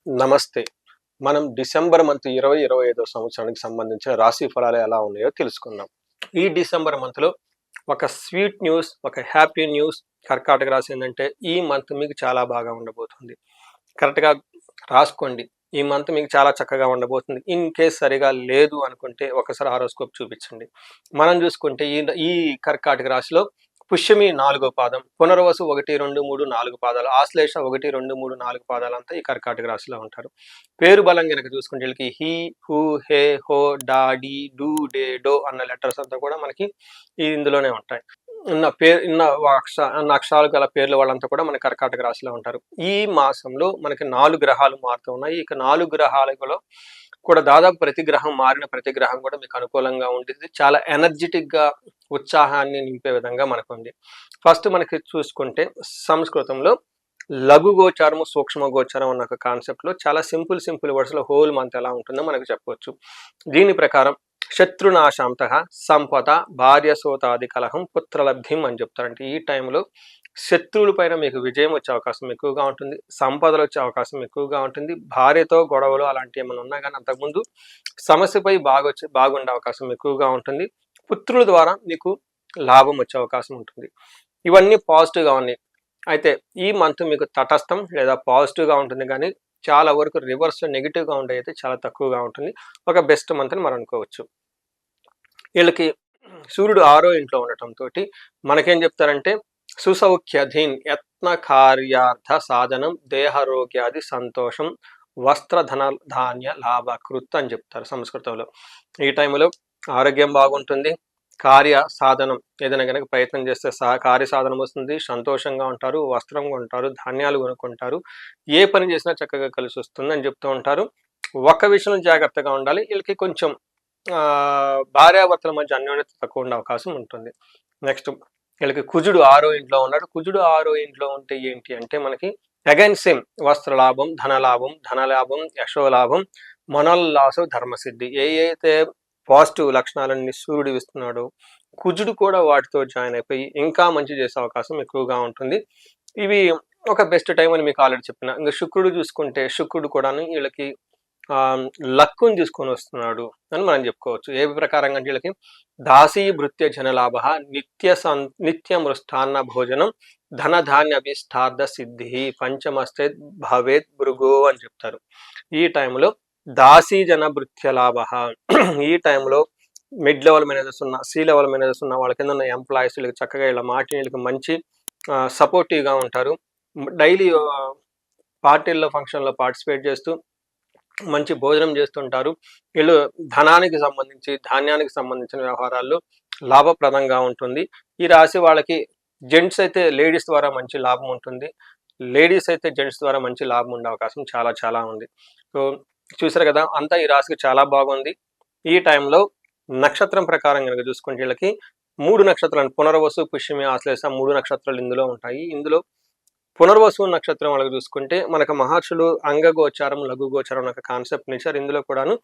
నమస్తే. మనం December month 2025 సంవత్సరానికి సంబంధించిన రాశి ఫలాలు ఎలా ఉన్నాయో తెలుసుకుందాం. ఈ డిసెంబర్ మంత్‌లో ఒక స్వీట్ న్యూస్, ఒక హ్యాపీ న్యూస్ కర్కాటక రాశి ఏందంటే ఈ మంత్ మీకు చాలా బాగా ఉండబోతుంది. కరెక్ట్‌గా రాసుకోండి. ఈ మంత్ మీకు చాలా చక్కగా ఉండబోతుంది. ఇన్ కేస్ సరిగా లేదు అనుకుంటే ఒకసారి హారోస్కోప్ చూపించండి. మనం చూసుకుంటే ఈ కర్కాటక రాశిలో పుష్యమి 4వ పాదం, పునర్వసు 1, 2, 3, 4 పాదాలు, ఆశ్లేష 1, 2, 3, 4 పాదాలంతా ఈ కర్కాటక రాశిలో ఉంటారు. పేరు బలం గనక చూసుకుంటే వీళ్ళకి హీ, హూ, హే, హో, డా, డి, డు, డే, డో అన్న లెటర్స్ అంతా కూడా మనకి ఇందులోనే ఉంటాయి. ఉన్న అక్షరాలు గల పేర్ల వాళ్ళంతా కూడా మన కర్కాటక రాశిలో ఉంటారు. ఈ మాసంలో మనకి 4 గ్రహాలు మారుతూ ఉన్నాయి. ఇక 4 గ్రహాలలో కూడా దాదాపు ప్రతి గ్రహం మారిన ప్రతి గ్రహం కూడా మీకు అనుకూలంగా ఉంటుంది. చాలా ఎనర్జెటిక్ గా ఉత్సాహాన్ని నింపే విధంగా మనకుంది. ఫస్ట్ మనకి చూసుకుంటే సంస్కృతంలో లఘు గోచారము, సూక్ష్మ గోచారం అన్న ఒక కాన్సెప్ట్ లో చాలా సింపుల్ వర్డ్స్ లో హోల్ మంత్ ఎలా ఉంటుందో మనకు చెప్పవచ్చు. దీని ప్రకారం శత్రునాశాంత సంపద భార్య సోతాది కలహం పుత్రలబ్ధిం అని చెప్తారంటే ఈ టైంలో శత్రువుల పైన మీకు విజయం వచ్చే అవకాశం ఎక్కువగా ఉంటుంది, సంపదలు వచ్చే అవకాశం ఎక్కువగా ఉంటుంది. భార్యతో గొడవలు అలాంటివి ఏమైనా ఉన్నా కానీ అంతకుముందు సమస్యపై బాగుండే అవకాశం ఎక్కువగా ఉంటుంది. పుత్రుల ద్వారా మీకు లాభం వచ్చే అవకాశం ఉంటుంది. ఇవన్నీ పాజిటివ్గా ఉన్నాయి. అయితే ఈ మంత్ మీకు తటస్థం లేదా పాజిటివ్గా ఉంటుంది, కానీ చాలా వరకు రివర్స్ నెగిటివ్గా ఉండే అయితే చాలా తక్కువగా ఉంటుంది. ఒక బెస్ట్ మంత్ అని మనం అనుకోవచ్చు. వీళ్ళకి సూర్యుడు 6వ ఇంట్లో ఉండటంతో మనకేం చెప్తారంటే సుసౌఖ్యధీన్ యత్న కార్యార్థ సాధనం దేహరోగ్యాది సంతోషం వస్త్రధన ధాన్య లాభకృత్ అని చెప్తారు సంస్కృతంలో. ఈ టైంలో ఆరోగ్యం బాగుంటుంది, కార్య సాధనం ఏదైనా కనుక ప్రయత్నం చేస్తే కార్య సాధనం వస్తుంది, సంతోషంగా ఉంటారు, వస్త్రం కొంటారు, ధాన్యాలు కొనుక్కుంటారు, ఏ పని చేసినా చక్కగా కలిసి వస్తుంది అని చెప్తూ ఉంటారు. ఒక్క విషయంలో జాగ్రత్తగా ఉండాలి. వీళ్ళకి కొంచెం భార్యాభర్తల మధ్య అన్యోన్యత తక్కువ ఉండే అవకాశం ఉంటుంది. నెక్స్ట్ వీళ్ళకి కుజుడు 6వ ఇంట్లో ఉన్నాడు. కుజుడు 6వ ఇంట్లో ఉంటే ఏంటి అంటే మనకి అగైన్ సేమ్ వస్త్రలాభం, ధనలాభం, యశోలాభం, మనోల్లాసం, ధర్మసిద్ధి. అయితే పాజిటివ్ లక్షణాలన్నీ సూర్యుడు ఇస్తున్నాడు, కుజుడు కూడా వాటితో జాయిన్ అయిపోయి ఇంకా మంచి చేసే అవకాశం ఎక్కువగా ఉంటుంది. ఇవి ఒక బెస్ట్ టైం అని మీకు ఆల్రెడీ చెప్పిన. ఇంకా శుక్రుడు చూసుకుంటే శుక్రుడు కూడా వీళ్ళకి లక్కుని తీసుకొని వస్తున్నాడు అని మనం చెప్పుకోవచ్చు. ఏ ప్రకారంగా అంటే వీళ్ళకి దాసీ భృత్య జనలాభ నిత్య మృష్టాన్న భోజనం ధనధాన్య అభిష్టార్థ సిద్ధి పంచమస్తే భవేత్ భృగో అని చెప్తారు. ఈ టైంలో దాసీ జన భృత్య లాభ. ఈ టైంలో మిడ్ లెవెల్ మేనేజర్స్ ఉన్న, సి లెవెల్ మేనేజర్స్ ఉన్న వాళ్ళ కింద ఉన్న ఎంప్లాయీస్ వీళ్ళకి చక్కగా ఇలా వీళ్ళకి మంచి సపోర్టివ్గా ఉంటారు. డైలీ పార్టీల్లో ఫంక్షన్లో పార్టిసిపేట్ చేస్తూ మంచి భోజనం చేస్తుంటారు. వీళ్ళు ధనానికి సంబంధించి ధాన్యానికి సంబంధించిన వ్యవహారాల్లో లాభప్రదంగా ఉంటుంది. ఈ రాశి వాళ్ళకి జెంట్స్ అయితే లేడీస్ ద్వారా మంచి లాభం ఉంటుంది, లేడీస్ అయితే జెంట్స్ ద్వారా మంచి లాభం ఉండే అవకాశం చాలా ఉంది. సో చూసారు కదా, అంతా ఈ రాశికి చాలా బాగుంది. ఈ టైంలో నక్షత్రం ప్రకారం కనుక చూసుకుంటే వీళ్ళకి 3 నక్షత్రాలు పునర్వసు, పుష్యమి, ఆశ్లేష 3 నక్షత్రాలు ఇందులో ఉంటాయి. ఇందులో పునర్వసు నక్షత్రం వాళ్ళకి చూసుకుంటే మనకు మహర్షులు అంగగోచారం, లఘుగోచారం అనే కాన్సెప్ట్ ఇచ్చారు. ఇందులో కూడాను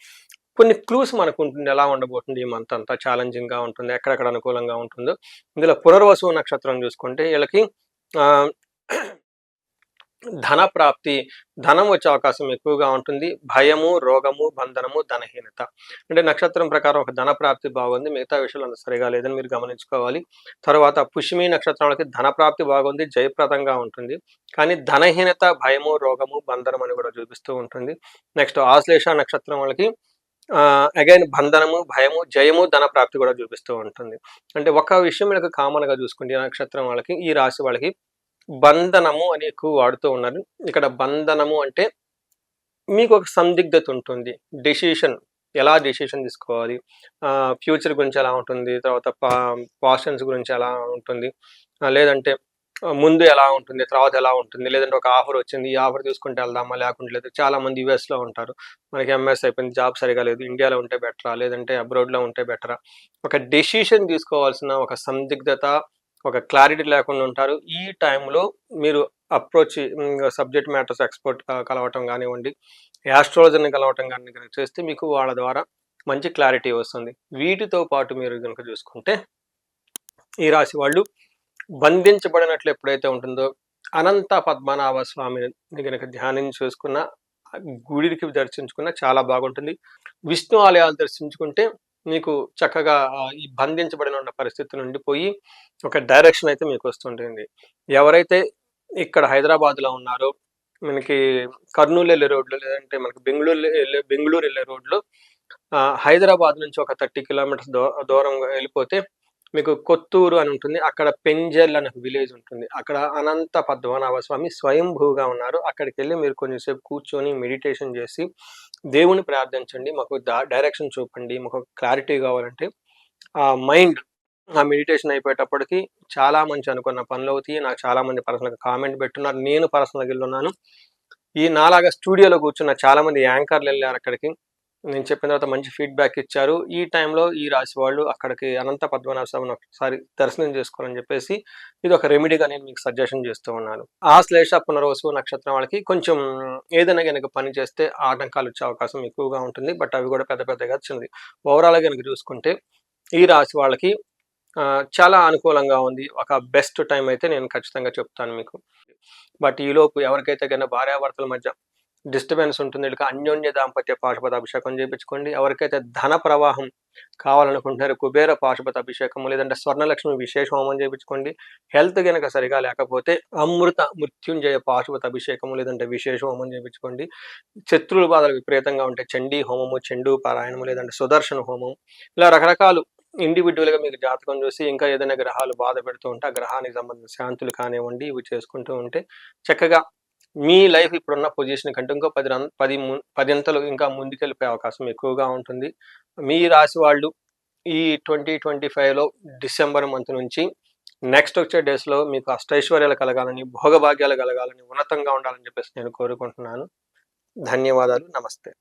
కొన్ని క్లూస్ మనకు ఉంటుంది, ఎలా ఉండబోతుంది ఈ మంత్ అంతా ఛాలెంజింగ్ గా ఉంటుంది, ఎక్కడెక్కడ అనుకూలంగా ఉంటుందో. ఇందులో పునర్వసు నక్షత్రం చూసుకుంటే వీళ్ళకి ధన ప్రాప్తి, ధనం వచ్చే అవకాశం ఎక్కువగా ఉంటుంది. భయము, రోగము, బంధనము, ధనహీనత. అంటే నక్షత్రం ప్రకారం ఒక ధన ప్రాప్తి బాగుంది, మిగతా విషయాలు అంత సరిగా లేదని మీరు గమనించుకోవాలి. తర్వాత పుష్యమి నక్షత్రాలకి ధన ప్రాప్తి బాగుంది, జయప్రదంగా ఉంటుంది, కానీ ధనహీనత, భయము, రోగము, బంధనం అని కూడా చూపిస్తూ ఉంటుంది. నెక్స్ట్ ఆశ్లేష నక్షత్రం వాళ్ళకి అగైన్ బంధనము, భయము, జయము, ధన ప్రాప్తి కూడా చూపిస్తూ ఉంటుంది. అంటే ఒక విషయం మీకు కామన్ గా చూసుకుంటే ఈ నక్షత్రం వాళ్ళకి, ఈ రాశి వాళ్ళకి బంధనము అని ఎక్కువ వాడుతూ ఉన్నారు. ఇక్కడ బంధనము అంటే మీకు ఒక సందిగ్ధత ఉంటుంది, ఎలా డెసిషన్ తీసుకోవాలి, ఫ్యూచర్ గురించి ఎలా ఉంటుంది, తర్వాత పాషన్స్ గురించి ఎలా ఉంటుంది, లేదంటే ముందు ఎలా ఉంటుంది, తర్వాత ఎలా ఉంటుంది, లేదంటే ఒక ఆఫర్ వచ్చింది, ఈ ఆఫర్ తీసుకుంటే వెళ్దామా లేకుంటే లేదు. చాలా మంది యుఎస్లో ఉంటారు, మనకి ఎంఎస్ అయిపోయింది, జాబ్ సరిగా లేదు, ఇండియాలో ఉంటే బెటరా లేదంటే అబ్రాడ్లో ఉంటే బెటరా. ఒక డెసిషన్ తీసుకోవాల్సిన ఒక సందిగ్ధత, ఒక క్లారిటీ లేకుండా ఉంటారు. ఈ టైంలో మీరు అప్రోచ్ సబ్జెక్ట్ మ్యాటర్స్ ఎక్స్పర్ట్ కలవటం కానివ్వండి, యాస్ట్రాలజర్ని కలవటం కానీ చేస్తే మీకు వాళ్ళ ద్వారా మంచి క్లారిటీ వస్తుంది. వీటితో పాటు మీరు కనుక చూసుకుంటే ఈ రాశి వాళ్ళు బంధించబడినట్లు ఎప్పుడైతే ఉంటుందో అనంత పద్మనాభ స్వామిని కనుక ధ్యానం చేసుకున్న గుడికి దర్శించుకున్న చాలా బాగుంటుంది. విష్ణు ఆలయాలు దర్శించుకుంటే మీకు చక్కగా ఈ బంధించబడిన ఉన్న పరిస్థితి నుండి పోయి ఒక డైరెక్షన్ అయితే మీకు వస్తుంటుంది. ఎవరైతే ఇక్కడ హైదరాబాద్‌లో ఉన్నారో మనకి కర్నూలు వెళ్ళే రోడ్లో లేదంటే మనకి బెంగుళూరు వెళ్ళే రోడ్లో హైదరాబాద్ నుంచి ఒక 30 కిలోమీటర్స్ దూరంగా వెళ్ళిపోతే మీకు కొత్తూరు అని ఉంటుంది. అక్కడ పెంజల్ అనే విలేజ్ ఉంటుంది. అక్కడ అనంత పద్మనాభ స్వామి స్వయంభూగా ఉన్నారు. అక్కడికెళ్ళి మీరు కొంచెంసేపు కూర్చొని మెడిటేషన్ చేసి దేవుని ప్రార్థించండి. మాకు డైరెక్షన్ చూపండి. మాకు క్లారిటీ కావాలంటే ఆ మైండ్ ఆ మెడిటేషన్ అయిపోయేటప్పటికి చాలా మంచి అనుకున్న పనులవుతాయి. నాకు చాలా మంది పర్సనల్‌గా కామెంట్ పెట్టున్నారు. నేను పర్సనల్‌గా ఎళ్ళున్నాను. ఈ నాలాగా స్టూడియోలో కూర్చున్న చాలా మంది యాంకర్‌లు ఎళ్లారు అక్కడికి. నేను చెప్పిన తర్వాత మంచి ఫీడ్‌బ్యాక్ ఇచ్చారు. ఈ టైంలో ఈ రాశి వాళ్ళు అక్కడికి అనంత పద్మనాభ స్వామిని ఒకసారి దర్శనం చేసుకోవాలని చెప్పేసి ఇదొక రెమెడీగా నేను మీకు సజెషన్ చేస్తూ ఉన్నాను. ఆశ్లేష, పునర్వసు నక్షత్రం వాళ్ళకి కొంచెం ఏదైనా గనక పని చేస్తే ఆటంకాలు వచ్చే అవకాశం ఎక్కువగా ఉంటుంది. బట్ అవి కూడా పెద్ద పెద్దగా చిన్నది. ఓవరాల్‌గా గనక చూసుకుంటే ఈ రాశి వాళ్ళకి చాలా అనుకూలంగా ఉంది. ఒక బెస్ట్ టైమ్ అయితే నేను ఖచ్చితంగా చెప్తాను మీకు. బట్ ఈలోపు ఎవరికైతే గనక భార్యాభర్తల మధ్య డిస్టర్బెన్స్ ఉంటుంది, వీళ్ళకి అన్యోన్య దాంపత్య పాశుపత అభిషేకం చేపించుకోండి. ఎవరికైతే ధన ప్రవాహం కావాలనుకుంటున్నారో కుబేర పాశుపత అభిషేకం లేదంటే స్వర్ణలక్ష్మి విశేష హోమం చేపించుకోండి. హెల్త్ గనక సరిగా లేకపోతే అమృత మృత్యుంజయ పాశుపత అభిషేకం లేదంటే విశేష హోమం చేపించుకోండి. శత్రువుల బాధలు విపరీతంగా ఉంటే చండీ హోమము, చండూ పారాయణము లేదంటే సుదర్శన హోమం ఇలా రకరకాలు ఇండివిడ్యువల్‌గా మీకు జాతకం చూసి ఇంకా ఏదైనా గ్రహాలు బాధ పెడుతూ ఉంటే ఆ గ్రహానికి సంబంధించిన శాంతులు కానివ్వండి ఇవి చేసుకుంటూ ఉంటే చక్కగా మీ లైఫ్ ఇప్పుడున్న పొజిషన్ కంటే ఇంకో 10 అంతలు ఇంకా ముందుకెళ్ళిపోయే అవకాశం ఎక్కువగా ఉంటుంది. మీ రాశి వాళ్ళు ఈ 2025లో డిసెంబర్ మంత్ నుంచి నెక్స్ట్ వచ్చే డేస్‌లో మీకు అష్టైశ్వర్యాలు కలగాలని, భోగభాగ్యాలు కలగాలని, ఉన్నతంగా ఉండాలని చెప్పేసి నేను కోరుకుంటున్నాను. ధన్యవాదాలు. నమస్తే.